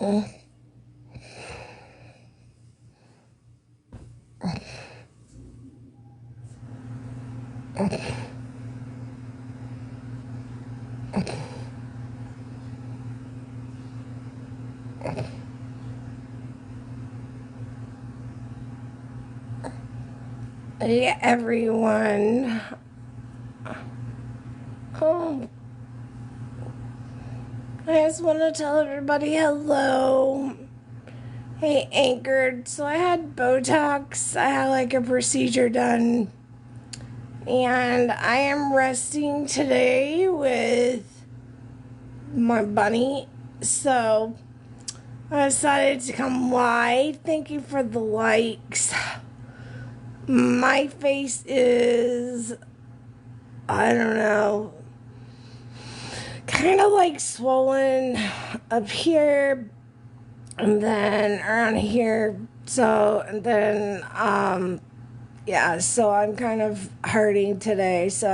Hey everyone. Oh, I just want to tell everybody hello. Hey, Anchored. So I had Botox. I had like a procedure done. And I am resting today with my bunny. So I decided to come live. Thank you for the likes. My face is, I don't know, kind of like swollen up here and then around here. So, and then, yeah, so I'm kind of hurting today. So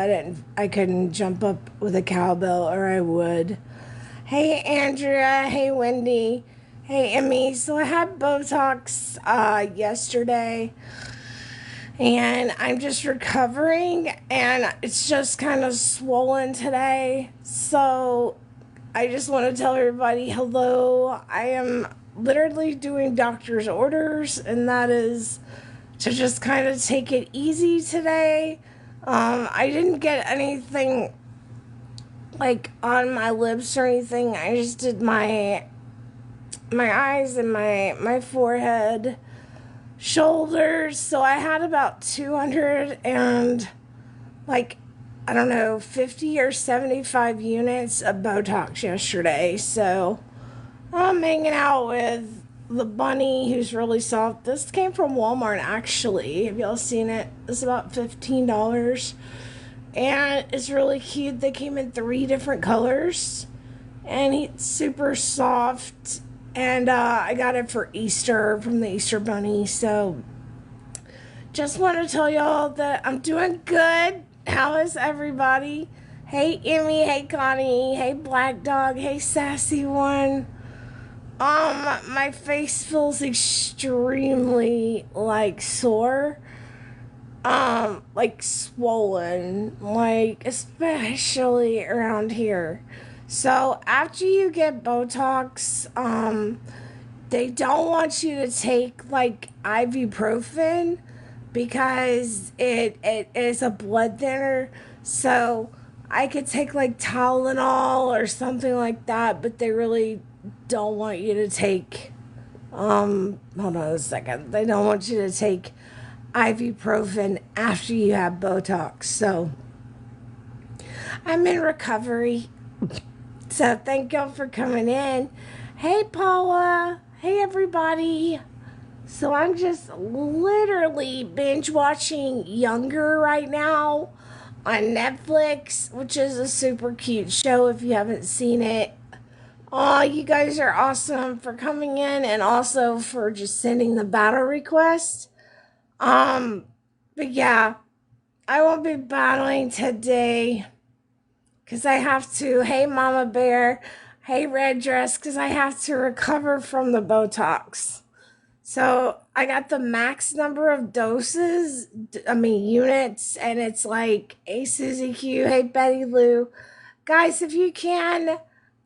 I couldn't jump up with a cowbell or I would. Hey, Andrea. Hey, Wendy. Hey, Emmy. So I had Botox, yesterday. And I'm just recovering, and it's just kind of swollen today. So I just want to tell everybody hello. I am literally doing doctor's orders, and that is to just kind of take it easy today. I didn't get anything like on my lips or anything. I just did my eyes and my forehead, shoulders. So I had about 200 and like, I don't know, 50 or 75 units of Botox yesterday. So I'm hanging out with the bunny who's really soft. This came from Walmart actually. Have y'all seen it? It's about $15. And it's really cute. They came in 3 different colors. And he's super soft. And I got it for Easter from the Easter Bunny. So just want to tell y'all that I'm doing good. How is everybody? Hey, Emmy. Hey, Connie. Hey, Black Dog. Hey, Sassy One. My face feels extremely, like, sore. Like, swollen. Like, especially around here. So, after you get Botox, they don't want you to take, like, ibuprofen because it is a blood thinner. So I could take like Tylenol or something like that, but they really don't want you to take hold on a second. They don't want you to take ibuprofen after you have Botox. So I'm in recovery. So thank y'all for coming in. Hey Paula. Hey everybody. So I'm just literally binge watching Younger right now on Netflix, which is a super cute show if you haven't seen it. Oh, you guys are awesome for coming in and also for just sending the battle request. Um, but yeah, I won't be battling today because I have to. Hey, Mama Bear. Hey, Red Dress, because I have to recover from the Botox. So I got the max number of doses, units, and it's like, hey, Susie Q, hey, Betty Lou. Guys, if you can,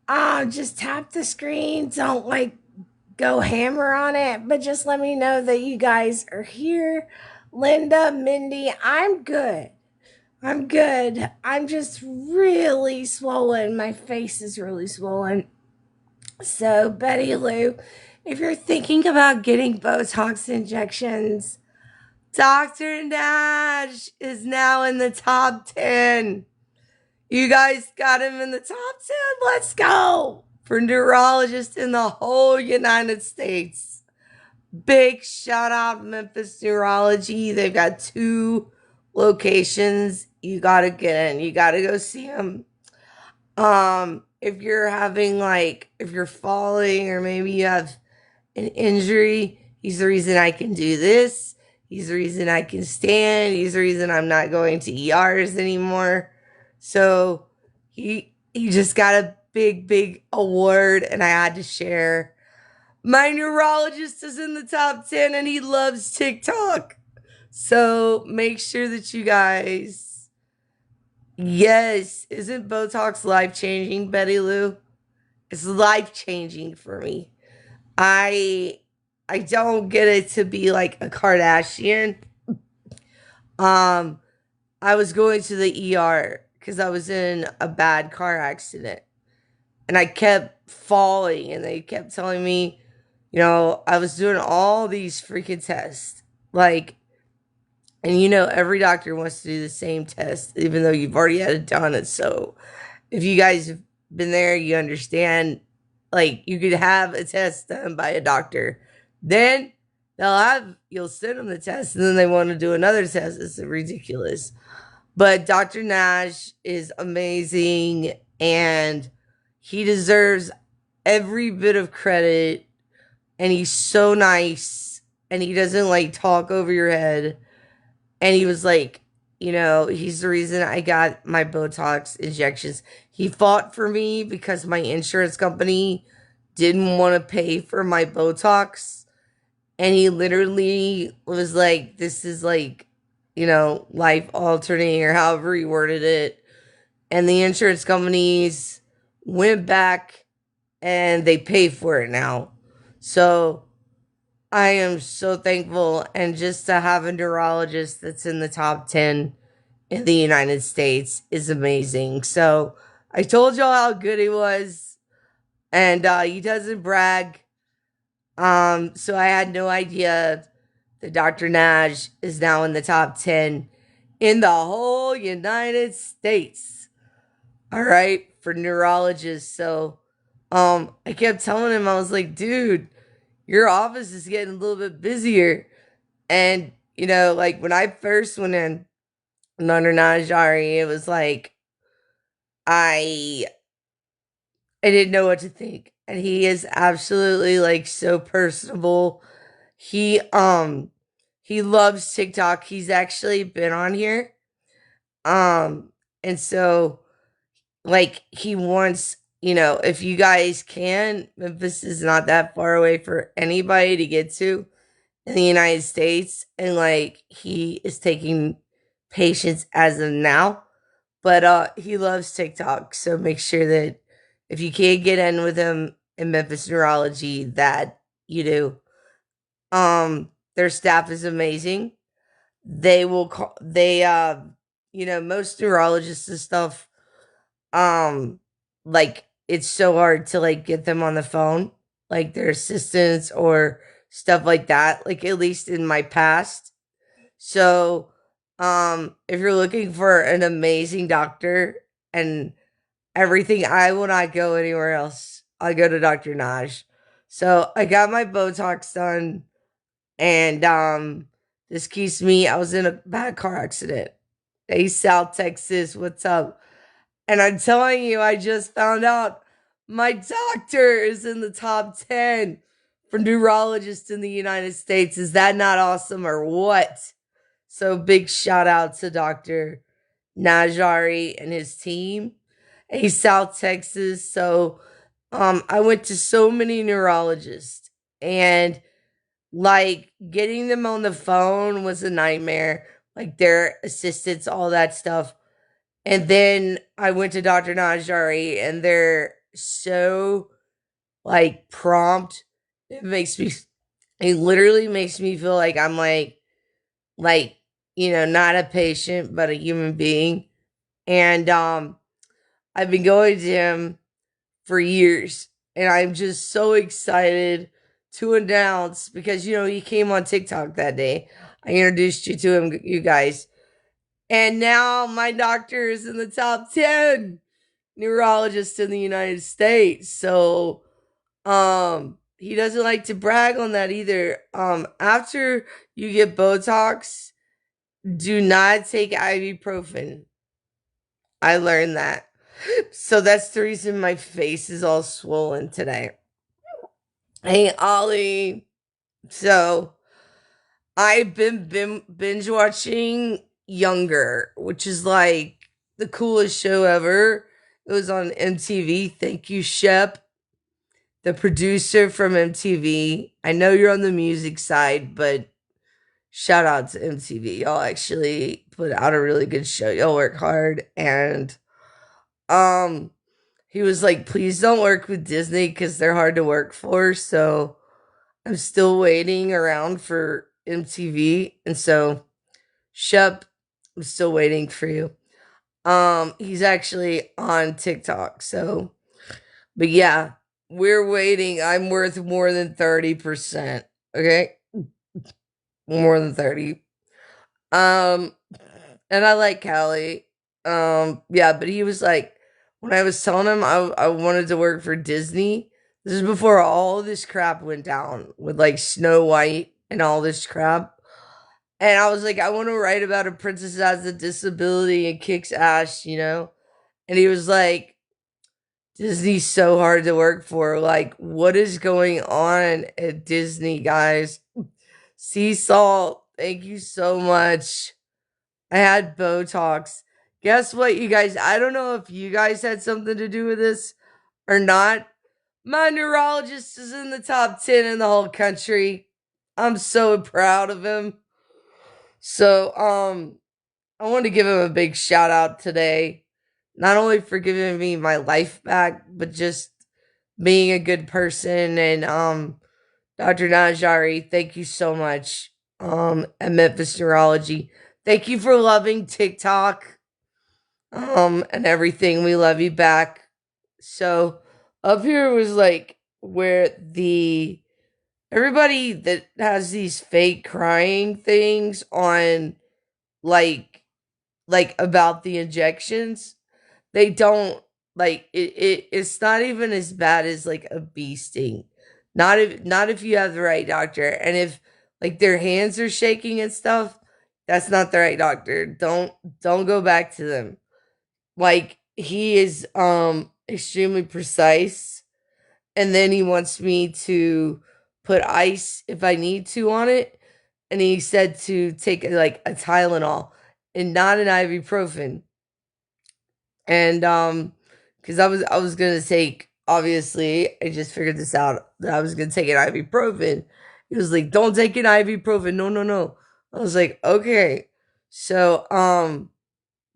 just tap the screen. Don't like go hammer on it, but just let me know that you guys are here. Linda, Mindy, I'm good. I'm good. I'm just really swollen. My face is really swollen. So, Betty Lou, if you're thinking about getting Botox injections, Dr. Nash is now in the top 10. You guys got him in the top 10. Let's go. For neurologists in the whole United States. Big shout out Memphis Neurology. They've got 2 locations. You got to get in. You got to go see them. If you're having if you're falling or maybe you have an injury, he's the reason I can do this. He's the reason I can stand. He's the reason I'm not going to ERs anymore. So he just got a big award and I had to share. My neurologist is in the top 10 and he loves TikTok. So make sure that you guys. Yes, isn't Botox life changing, Betty Lou? It's life changing for me. I I don't get it to be like a Kardashian. Um, I was going to the ER because I was in a bad car accident and I kept falling and they kept telling me, I was doing all these freaking tests. Like, and every doctor wants to do the same test, even though you've already had it done. And so if you guys have been there, you understand, like, you could have a test done by a doctor. Then you'll send them the test and then they want to do another test. It's ridiculous. But Dr. Nash is amazing and he deserves every bit of credit. And he's so nice and he doesn't like talk over your head. And he was like, he's the reason I got my Botox injections. He fought for me because my insurance company didn't want to pay for my Botox. And he literally was like, this is like, life altering or however he worded it. And the insurance companies went back and they pay for it now. So I am so thankful. And just to have a neurologist that's in the top 10 in the United States is amazing. So I told y'all how good he was. And he doesn't brag. So I had no idea that Dr. Nash is now in the top 10 in the whole United States. All right, for neurologists. So I kept telling him, I was like, dude, your office is getting a little bit busier. And, like when I first went in under Najari, it was like I I didn't know what to think. And he is absolutely like so personable. He loves TikTok. He's actually been on here. And so like he wants, if you guys can, Memphis is not that far away for anybody to get to in the United States. And like he is taking patients as of now. But he loves TikTok. So make sure that if you can't get in with him in Memphis Neurology, that you do. Their staff is amazing. They will call most neurologists and stuff, um, like it's so hard to like get them on the phone, like their assistants or stuff like that, like at least in my past. So if you're looking for an amazing doctor and everything, I will not go anywhere else. I go to Dr. Naj. So I got my Botox done and this keeps me, I was in a bad car accident. Hey, South Texas, what's up? And I'm telling you, I just found out my doctor is in the top 10 for neurologists in the United States. Is that not awesome or what? So big shout out to Dr. Najari and his team. He's South Texas. So I went to so many neurologists and like getting them on the phone was a nightmare. Like their assistants, all that stuff. And then I went to Dr. Najari and they're so like prompt. It makes me it literally makes me feel like I'm like not a patient but a human being. And I've been going to him for years and I'm just so excited to announce because he came on TikTok that day. I introduced you to him, you guys. And now my doctor is in the top 10 neurologists in the United States. So he doesn't like to brag on that either. After you get Botox, do not take ibuprofen. I learned that. So that's the reason my face is all swollen today. Hey Ollie. So I've been binge watching Younger, which is like the coolest show ever. It was on MTV. Thank you, Shep. the producer from MTV. I know you're on the music side, but shout out to MTV. Y'all actually put out a really good show. Y'all work hard. And um he was like, please don't work with Disney because they're hard to work for. So I'm still waiting around for MTV. And so Shep, I'm still waiting for you. He's actually on TikTok. So but yeah, we're waiting. I'm worth more than 30%. Okay? More than 30. Um and I like Callie. Yeah, but he was like, when I was telling him I wanted to work for Disney, this is before all this crap went down with like Snow White and all this crap. And I was like, I want to write about a princess that has a disability and kicks ass, you know? And he was like, Disney's so hard to work for. Like, what is going on at Disney, guys? Seesaw, thank you so much. I had Botox. Guess what, you guys? I don't know if you guys had something to do with this or not. My neurologist is in the top 10 in the whole country. I'm so proud of him. So, I want to give him a big shout out today. Not only for giving me my life back, but just being a good person. And Dr. Najari, thank you so much. At Memphis Neurology. Thank you for loving TikTok. And everything. We love you back. So up here was like where the everybody that has these fake crying things on like about the injections, they don't like it's not even as bad as like a bee sting. Not if you have the right doctor. And if like their hands are shaking and stuff, that's not the right doctor. Don't go back to them. Like he is extremely precise, and then he wants me to put ice if I need to on it, and he said to take like a Tylenol and not an ibuprofen. And because I was gonna take, obviously I just figured this out, that I was gonna take an ibuprofen. He was like, don't take an ibuprofen, no, no, no. I was like, okay. So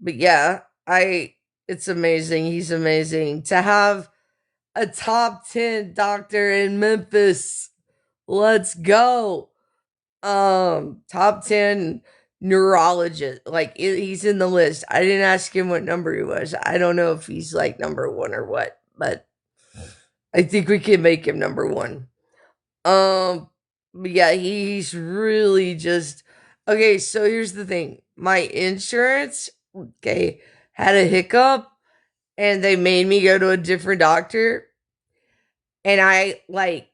but yeah, I it's amazing. He's amazing to have a top 10 doctor in Memphis. Let's go. Top 10 neurologist. Like he's in the list. I didn't ask him what number he was. I don't know if he's like number 1 or what, but I think we can make him number 1. But yeah, he's really just okay. So here's the thing, my insurance, okay, had a hiccup and they made me go to a different doctor, and I like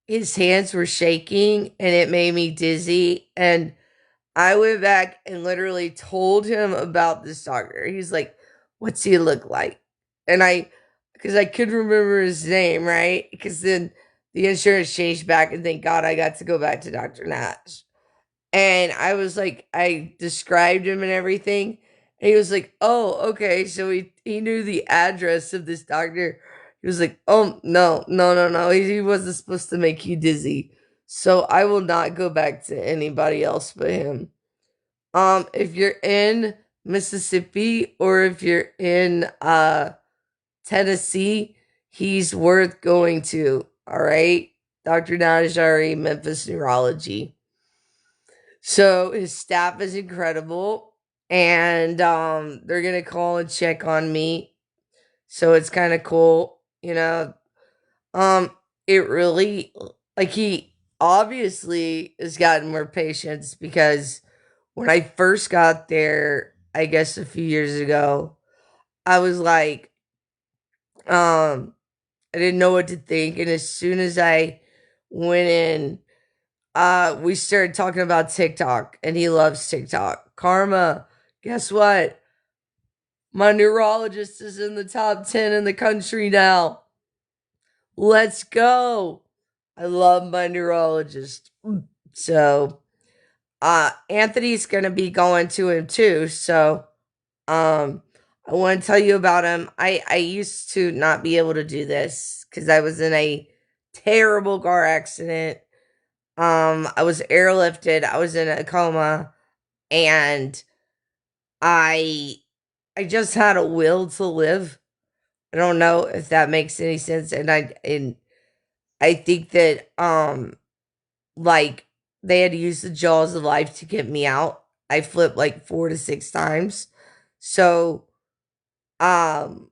his hands were shaking and it made me dizzy. And I went back and literally told him about this doctor. He's like, what's he look like? And because I could remember his name, right? Because then the insurance changed back, and thank God I got to go back to Dr. Nash. And I was like, I described him and everything. And he was like, oh, okay. So he knew the address of this doctor. He was like, oh, no, no, no, no. He wasn't supposed to make you dizzy. So I will not go back to anybody else but him. If you're in Mississippi or if you're in Tennessee, he's worth going to. All right. Dr. Najari, Memphis Neurology. So his staff is incredible, and they're gonna call and check on me. So it's kind of cool, you know. Um, it really, like, he obviously has gotten more patience, because when I first got there, I guess a few years ago, I was like, I didn't know what to think, and as soon as I went in, we started talking about TikTok, and he loves TikTok. Karma, guess what? My neurologist is in the top 10 in the country now. Let's go. I love my neurologist. So, Anthony's going to be going to him too. So, I want to tell you about him. I used to not be able to do this because I was in a terrible car accident. I was airlifted. I was in a coma, and I I just had a will to live. I don't know if that makes any sense, and I think that like they had to use the jaws of life to get me out. I flipped like 4 to 6 times. So um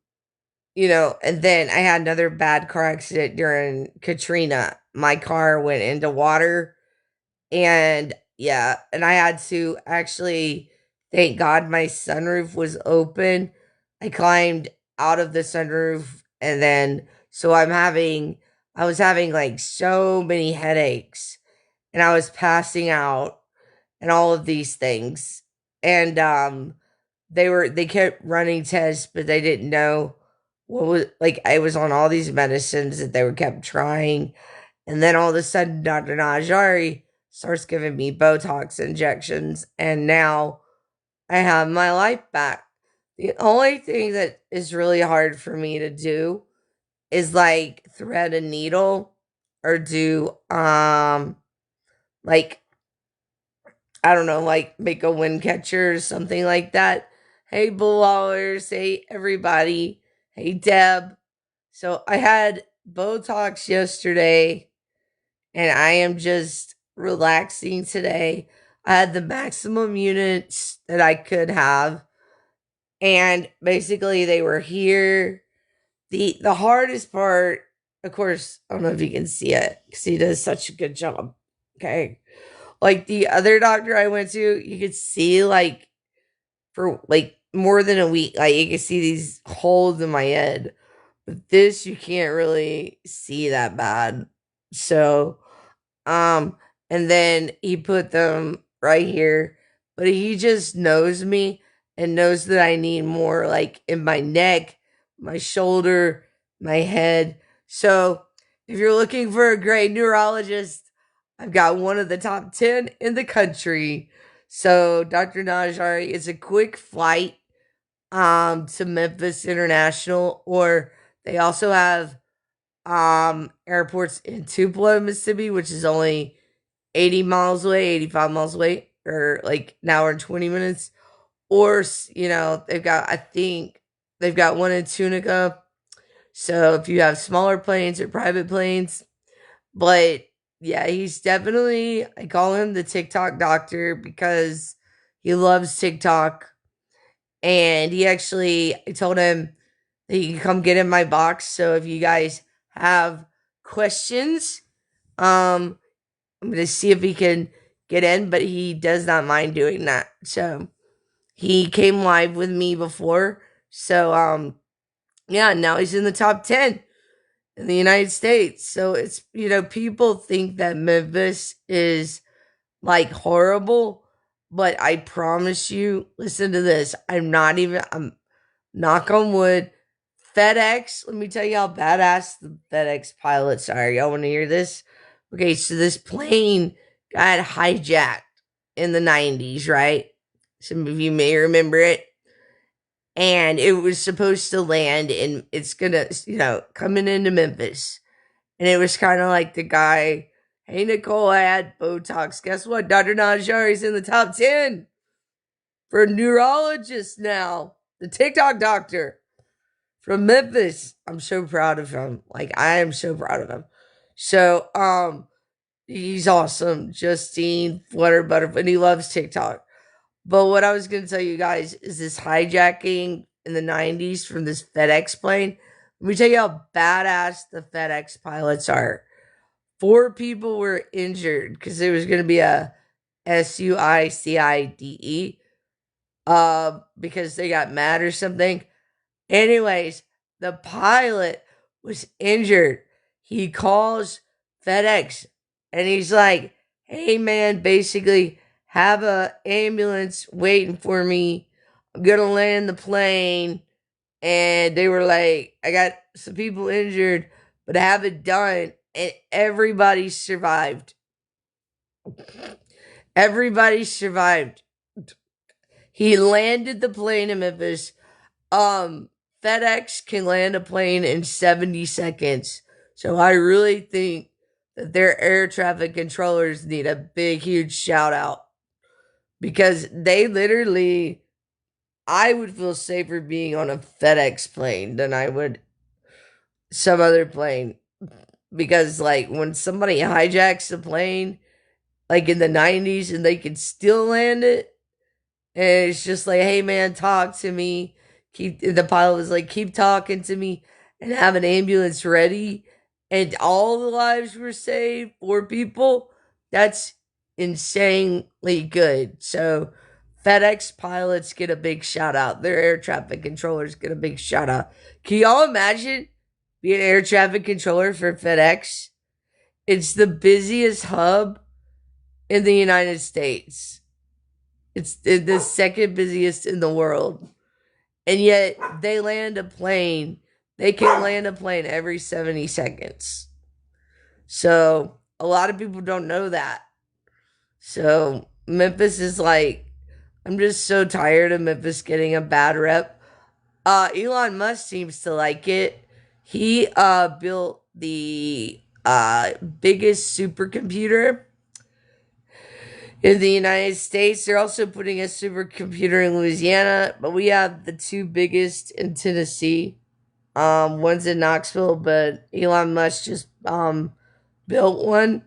and then I had another bad car accident during Katrina. My car went into water, and yeah, and I had to actually, thank God my sunroof was open. I climbed out of the sunroof, and then so I was having like so many headaches, and I was passing out and all of these things. And they kept running tests, but they didn't know what was, like, I was on all these medicines that they were kept trying. And then all of a sudden Dr. Najari starts giving me Botox injections, and now I have my life back. The only thing that is really hard for me to do is like thread a needle or do like, I don't know, like make a wind catcher or something like that. Hey, bullwallers. Hey, everybody. Hey, Deb. So I had Botox yesterday, and I am just relaxing today. I had the maximum units that I could have, and basically they were here. The hardest part, of course, I don't know if you can see it because he does such a good job. Okay. Like the other doctor I went to, you could see like for like more than a week, like you could see these holes in my head. But this you can't really see that bad. So, um, and then he put them right here, but he just knows me and knows that I need more like in my neck, my shoulder, my head. So, if you're looking for a great neurologist, I've got one of the top 10 in the country. So, Dr. Najari is a quick flight to Memphis International, or they also have airports in Tupelo, Mississippi, which is only 80 miles away, 85 miles away, or like an hour and 20 minutes. Or, they've got, I think, they've got one in Tunica. So if you have smaller planes or private planes, but yeah, he's definitely, I call him the TikTok doctor because he loves TikTok. And I told him that he can come get in my box. So if you guys have questions, um, I'm gonna see if he can get in, but he does not mind doing that. So he came live with me before. So yeah, now he's in the top 10 in the United States. So it's, people think that Memphis is like horrible, but I promise you, listen to this. I'm knock on wood. FedEx, let me tell you how badass the FedEx pilots are. Y'all want to hear this? Okay, so this plane got hijacked in the 90s, right? Some of you may remember it. And it was supposed to land, and it's gonna, coming into Memphis. And it was kind of like the guy, hey, Nicole, I had Botox. Guess what? Dr. Najari's in the top 10 for neurologists now. The TikTok doctor from Memphis. I'm so proud of him. Like, I am so proud of him. So, he's awesome. Justine Flutter Butterfly, and he loves TikTok. But what I was going to tell you guys is this hijacking in the 90s from this FedEx plane. Let me tell you how badass the FedEx pilots are. 4 people were injured because it was going to be a suicide, because they got mad or something. Anyways, the pilot was injured. He calls FedEx and he's like, hey man, basically have a ambulance waiting for me. I'm gonna land the plane. And they were like, I got some people injured, but I have it done. And everybody survived. Everybody survived. He landed the plane in Memphis. Um, FedEx can land a plane in 70 seconds. So I really think that their air traffic controllers need a big, huge shout out because they literally, I would feel safer being on a FedEx plane than I would some other plane. Because, like, when somebody hijacks a plane, like in the 90s, and they can still land it, and it's just like, hey man, talk to me. The pilot was like, keep talking to me and have an ambulance ready. And all the lives were saved, 4 people. That's insanely good. So FedEx pilots get a big shout out. Their air traffic controllers get a big shout out. Can y'all imagine being an air traffic controller for FedEx? It's the busiest hub in the United States. It's the second busiest in the world. And yet they land a plane. They can land a plane every 70 seconds. So a lot of people don't know that. So Memphis is like, I'm just so tired of Memphis getting a bad rep. Elon Musk seems to like it. He built the biggest supercomputer in the United States. They're also putting a supercomputer in Louisiana, but we have the two biggest in Tennessee. One's in Knoxville, but Elon Musk just built one,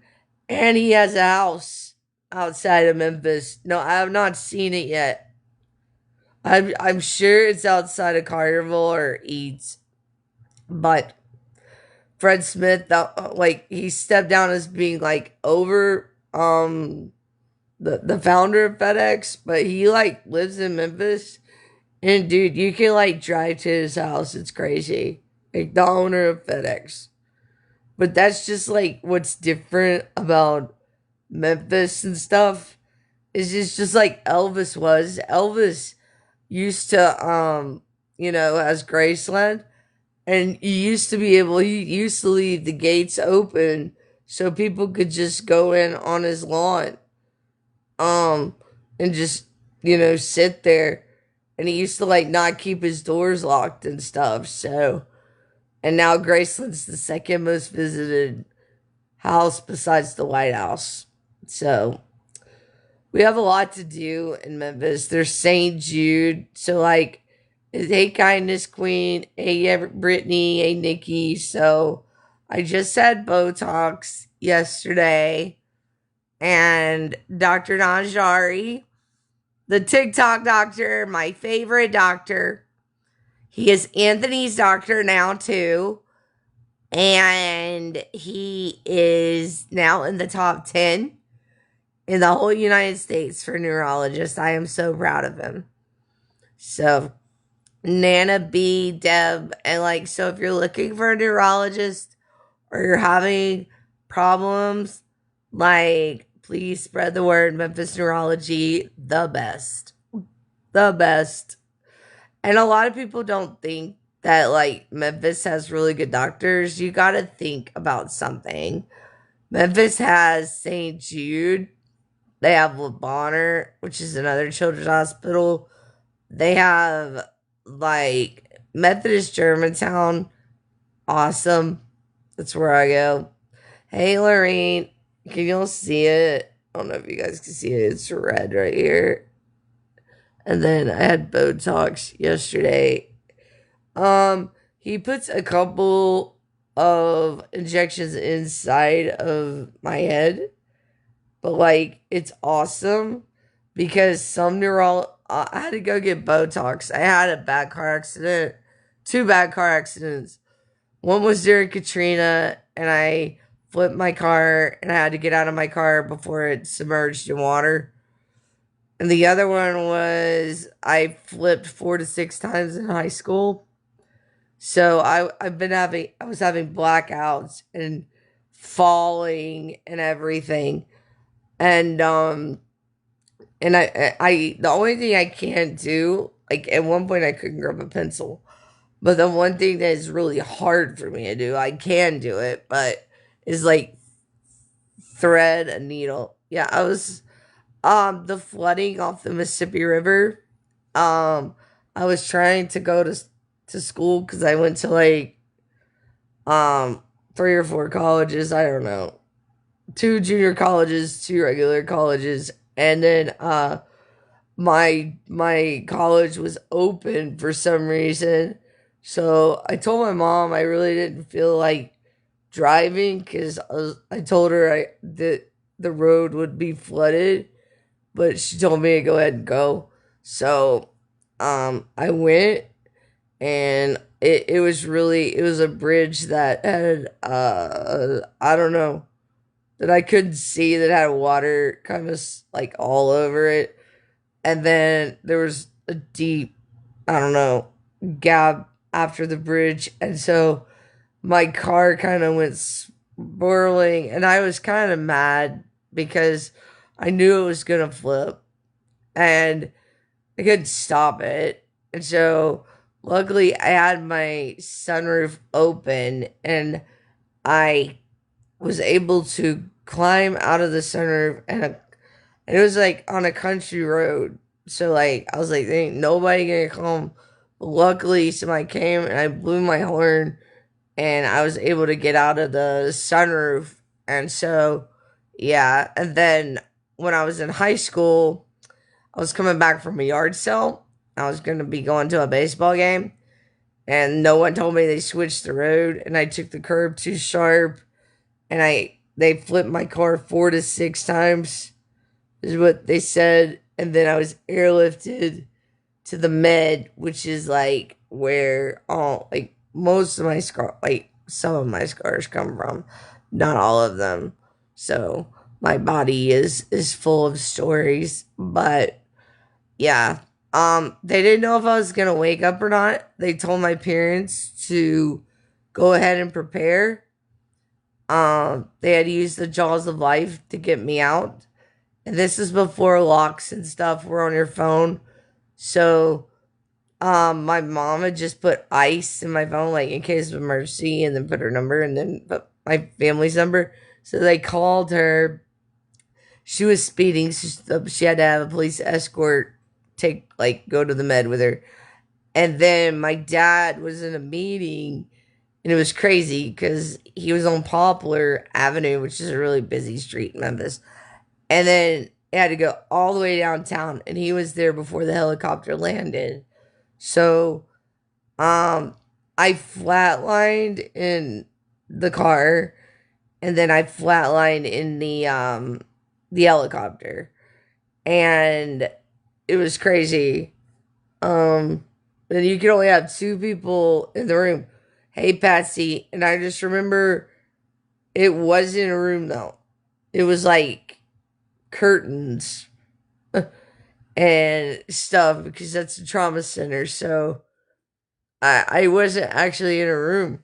and he has a house outside of Memphis. No, I have not seen it yet. I'm sure it's outside of Carterville or Eads, but Fred Smith, like, he stepped down as being like over the founder of FedEx, but he like lives in Memphis. And dude, you can like drive to his house. It's crazy. Like the owner of FedEx. But that's just like what's different about Memphis and stuff. Is just like Elvis was. Elvis used to as Graceland. And he used to leave the gates open so people could just go in on his lawn. Um and just, sit there. And he used to like not keep his doors locked and stuff. So, and now Graceland's the second most visited house besides the White House. So we have a lot to do in Memphis. There's St. Jude. So like, hey Kindness Queen, hey Brittany, hey Nikki. So I just had Botox yesterday, and Dr. Najari, the TikTok doctor, my favorite doctor. He is Anthony's doctor now too. And he is now in the top 10 in the whole United States for neurologists. I am so proud of him. So Nana B, Deb, and like, so if you're looking for a neurologist or you're having problems, like, please spread the word. Memphis Neurology, the best. The best. And a lot of people don't think that like Memphis has really good doctors. You got to think about something. Memphis has St. Jude. They have Le Bonheur, which is another children's hospital. They have like Methodist Germantown. Awesome. That's where I go. Hey, Lorraine. Can y'all see it? I don't know if you guys can see it. It's red right here. And then I had Botox yesterday. He puts a couple of injections inside of my head, but like, it's awesome because I had to go get Botox. I had a bad car accident, 2 bad car accidents. One was during Katrina, and I flipped my car, and I had to get out of my car before it submerged in water. And the other one was I flipped 4 to 6 times in high school. So I was having blackouts and falling and everything. And I the only thing I can't do, like, at one point I couldn't grab a pencil. But the one thing that is really hard for me to do, I can do it, but is like thread a needle. Yeah, I was the flooding off the Mississippi River. I was trying to go to school because I went to like three or four colleges. I don't know, two junior colleges, two regular colleges, and then my college was open for some reason. So I told my mom I really didn't feel like driving because I told her that the road would be flooded, but she told me to go ahead and go. So I went, and it was really, it was a bridge that had I don't know, that I couldn't see, that had water kind of like all over it. And then there was a deep, I don't know, gap after the bridge. And so my car kind of went swirling, and I was kind of mad because I knew it was going to flip and I couldn't stop it. And so luckily I had my sunroof open, and I was able to climb out of the sunroof, and it was like on a country road. So like I was like, there ain't nobody gonna come. But luckily somebody came and I blew my horn, and I was able to get out of the sunroof. And so yeah, and then when I was in high school, I was coming back from a yard sale. I was gonna be going to a baseball game, and no one told me they switched the road, and I took the curb too sharp, and they flipped my car 4 to 6 times is what they said. And then I was airlifted to the med, which is like where all, like, most of my scar, like some of my scars come from, not all of them. So my body is full of stories. But yeah, they didn't know if I was gonna wake up or not. They told my parents to go ahead and prepare. They had used the jaws of life to get me out. And this is before locks and stuff were on your phone. So my mom had just put ice in my phone, like in case of emergency, and then put her number and then put my family's number. So they called her. She was speeding, so she had to have a police escort take, like, go to the med with her. And then my dad was in a meeting, and it was crazy because he was on Poplar Avenue, which is a really busy street in Memphis. And then it had to go all the way downtown, and he was there before the helicopter landed. So I flatlined in the car, and then I flatlined in the helicopter. And it was crazy. And you could only have two people in the room. Hey Patsy, and I just remember it wasn't a room though. It was like curtains and stuff because that's a trauma center. So I wasn't actually in a room.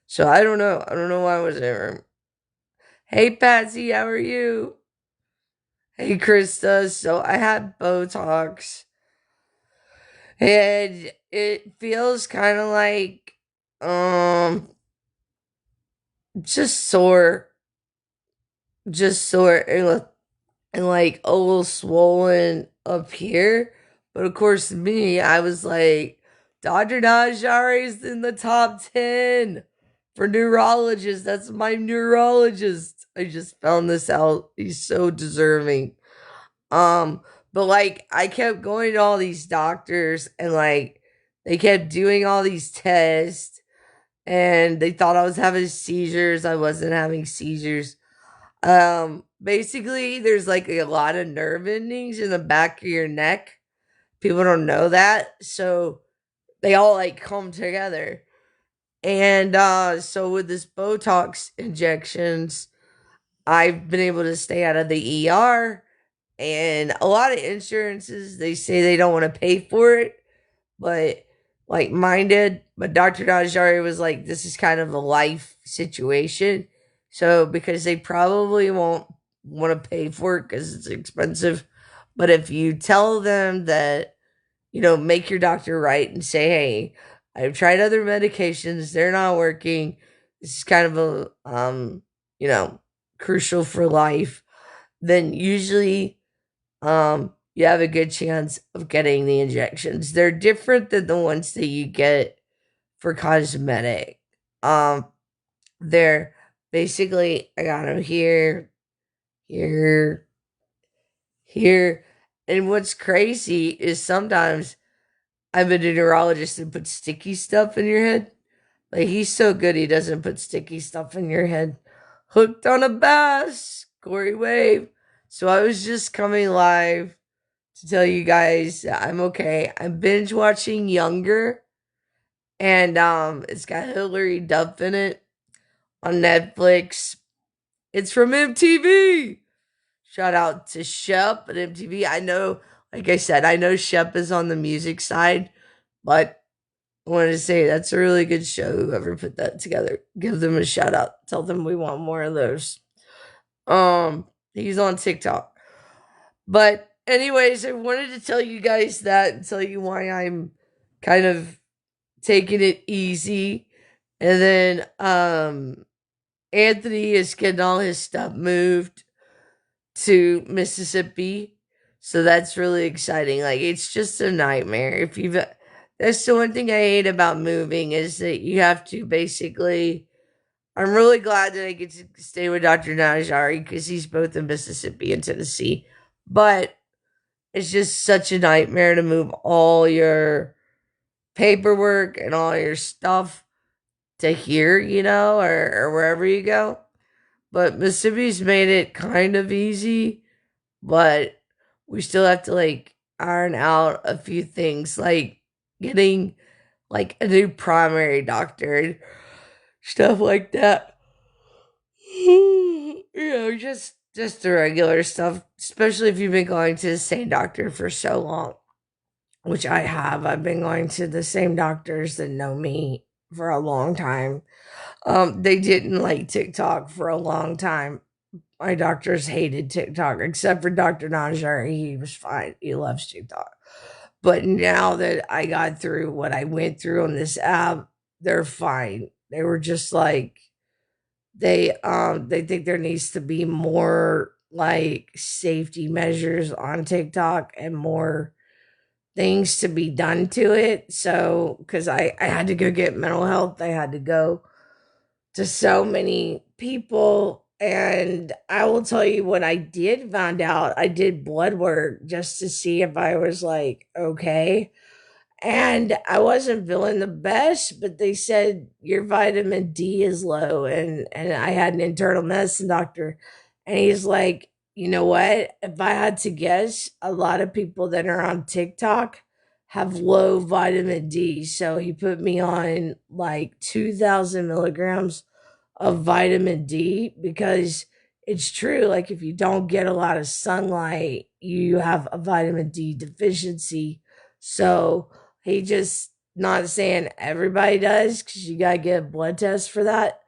So I don't know. I don't know why I was in a room. Hey Patsy, how are you? Hey Krista. So I had Botox, and it feels kind of like um just sore, and like a little swollen up here. But of course, me, I was like, Dr. Najari's in the top 10 for neurologists. That's my neurologist. I just found this out. He's so deserving. Um, but like, I kept going to all these doctors, and like, they kept doing all these tests, and they thought I was having seizures. I wasn't having seizures. Basically, there's like a lot of nerve endings in the back of your neck. People don't know that. So they all like come together. And so with this Botox injections, I've been able to stay out of the ER. And a lot of insurances, they say they don't want to pay for it, but like mine did. But Dr. Najari was like, this is kind of a life situation. So because they probably won't want to pay for it because it's expensive. But if you tell them that, make your doctor right and say, hey, I've tried other medications, they're not working. This is kind of a you know, crucial for life, then usually you have a good chance of getting the injections. They're different than the ones that you get for cosmetic. Um They're basically, I got them here, here, here. And what's crazy is sometimes I'm a neurologist and put sticky stuff in your head. Like he's so good he doesn't put sticky stuff in your head. Hooked on a bass, Corey Wave. So I was just coming live to tell you guys that I'm okay. I'm binge watching Younger, and it's got Hilary Duff in it on Netflix. It's from MTV. Shout out to Shep at MTV. I know, like I said, I know Shep is on the music side, but I wanted to say that's a really good show. Whoever put that together, give them a shout out. Tell them we want more of those. He's on TikTok. But anyways, I wanted to tell you guys that and tell you why I'm kind of taking it easy. And then Anthony is getting all his stuff moved to Mississippi. So that's really exciting. Like it's just a nightmare. If you've That's the one thing I hate about moving is that you have to basically I'm really glad that I get to stay with Dr. Najari because he's both in Mississippi and Tennessee. But it's just such a nightmare to move all your paperwork and all your stuff to here, or wherever you go. But Mississippi's made it kind of easy, but we still have to like iron out a few things like getting like a new primary doctor and stuff like that. Just the regular stuff, especially if you've been going to the same doctor for so long, which I have. I've been going to the same doctors that know me for a long time. They didn't like TikTok for a long time. My doctors hated TikTok, except for Dr. Najari. He was fine. He loves TikTok. But now that I got through what I went through on this app, they're fine. They were just like they think there needs to be more like safety measures on TikTok and more things to be done to it. So, because I had to go get mental health, I had to go to so many people. And I will tell you what I did find out. I did blood work just to see if I was like okay. And I wasn't feeling the best, but they said your vitamin D is low. And I had an internal medicine doctor, and he's like, you know what? If I had to guess, a lot of people that are on TikTok have low vitamin D. So he put me on like 2,000 milligrams of vitamin D because it's true. Like, if you don't get a lot of sunlight, you have a vitamin D deficiency. So he just not saying everybody does because you got to get a blood test for that.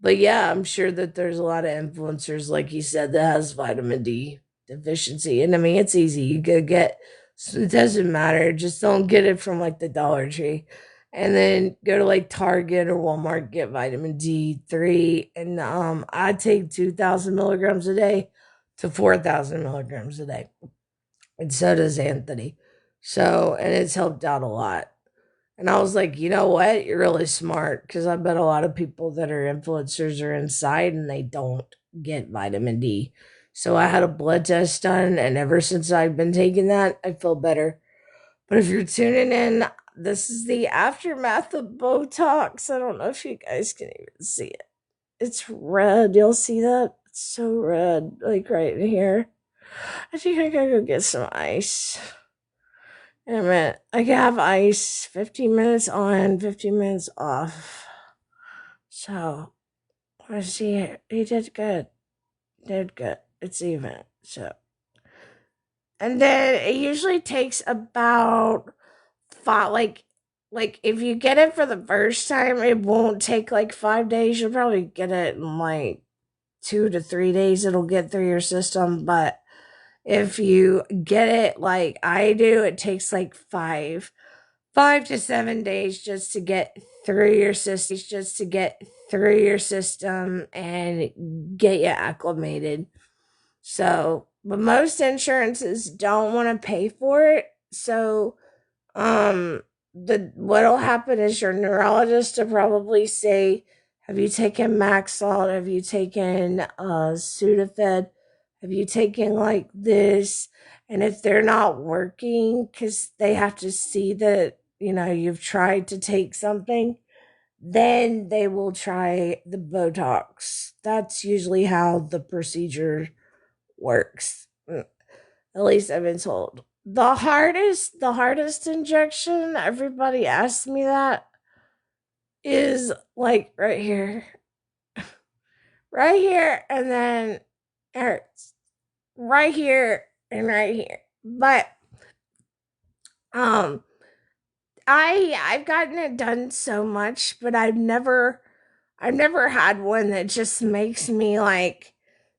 But yeah, I'm sure that there's a lot of influencers, like you said, that has vitamin D deficiency. And I mean, it's easy. You could get, so it doesn't matter. Just don't get it from like the Dollar Tree. And then go to like Target or Walmart, get vitamin D3. And I take 2,000 milligrams a day to 4,000 milligrams a day. And so does Anthony. So, and it's helped out a lot. And I was like, you know what? You're really smart because I bet a lot of people that are influencers are inside and they don't get vitamin D. So I had a blood test done, and ever since I've been taking that, I feel better. But if you're tuning in, this is the aftermath of Botox. I don't know if you guys can even see it. It's red. You'll see that? It's so red, like right here. I think I gotta go get some ice. In a minute. I can have ice 15 minutes on, 15 minutes off. So, let's see. He did good. Did good. It's even. So, and then it usually takes about five, like if you get it for the first time, it won't take like 5 days. You'll probably get it in like 2 to 3 days. It'll get through your system. But if you get it like I do, it takes like 5 to 7 days just to get through your system and get you acclimated. So, but most insurances don't want to pay for it. So, the what'll happen is your neurologist will probably say, Have you taken Maxalt? Have you taken Sudafed? Have you taken like this? And if they're not working, because they have to see that, you've tried to take something, then they will try the Botox. That's usually how the procedure works. At least I've been told. The hardest injection, everybody asks me that, is like right here. Right here, and then it hurts. Right here and right here. But um I've gotten it done so much, but I've never had one that just makes me like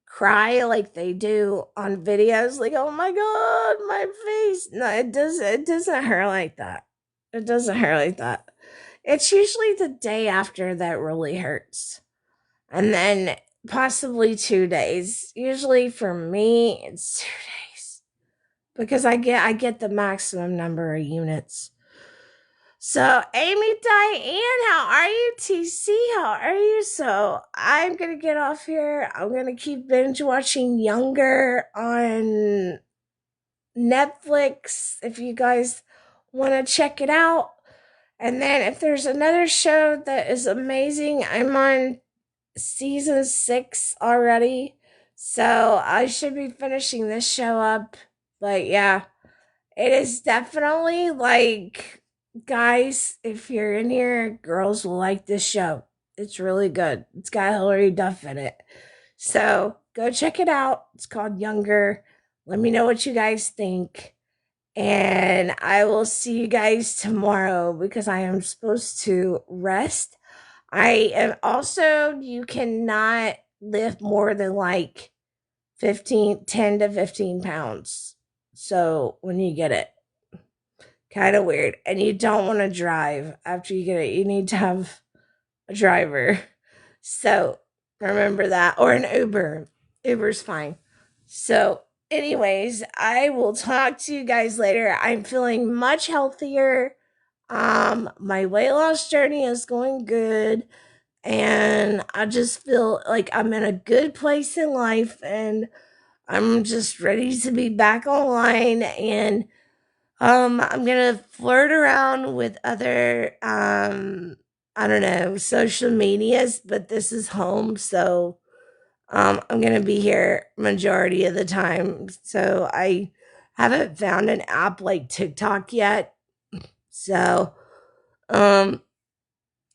cry like they do on videos, like, oh my god, my face. No, it doesn't hurt like that. It doesn't hurt like that. It's usually the day after that really hurts. And then possibly 2 days. Usually for me it's 2 days. Because I get the maximum number of units. So, Amy Diane, how are you? TC, how are you? So, I'm going to get off here. I'm going to keep binge watching Younger on Netflix if you guys want to check it out. And then, if there's another show that is amazing, I'm on season 6 already. So, I should be finishing this show up. But yeah, it is definitely like, guys, if you're in here, girls will like this show. It's really good. It's got Hilary Duff in it. So go check it out. It's called Younger. Let me know what you guys think. And I will see you guys tomorrow because I am supposed to rest. I am also, you cannot lift more than like 10 to 15 pounds. So when you get it, kind of weird. And you don't want to drive after you get it. You need to have a driver. So remember that. Or an Uber. Uber's fine. So, anyways, I will talk to you guys later. I'm feeling much healthier. My weight loss journey is going good. And I just feel like I'm in a good place in life and I'm just ready to be back online and I'm gonna flirt around with other I don't know, social medias, but this is home, so I'm gonna be here majority of the time. So I haven't found an app like TikTok yet. So um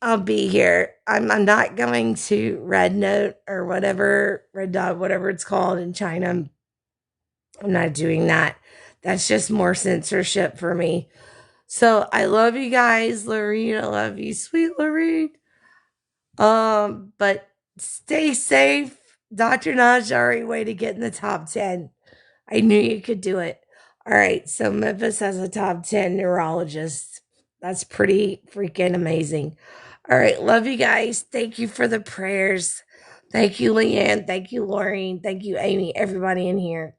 I'll be here. I'm not going to Red Note or whatever, Red Dot, whatever it's called in China. I'm not doing that. That's just more censorship for me. So I love you guys, Lorene. I love you, sweet Lorene. But stay safe. Dr. Najari, way to get in the top 10. I knew you could do it. All right, so Memphis has a top 10 neurologist. That's pretty freaking amazing. All right, love you guys. Thank you for the prayers. Thank you, Leanne. Thank you, Lorene. Thank you, Amy, everybody in here.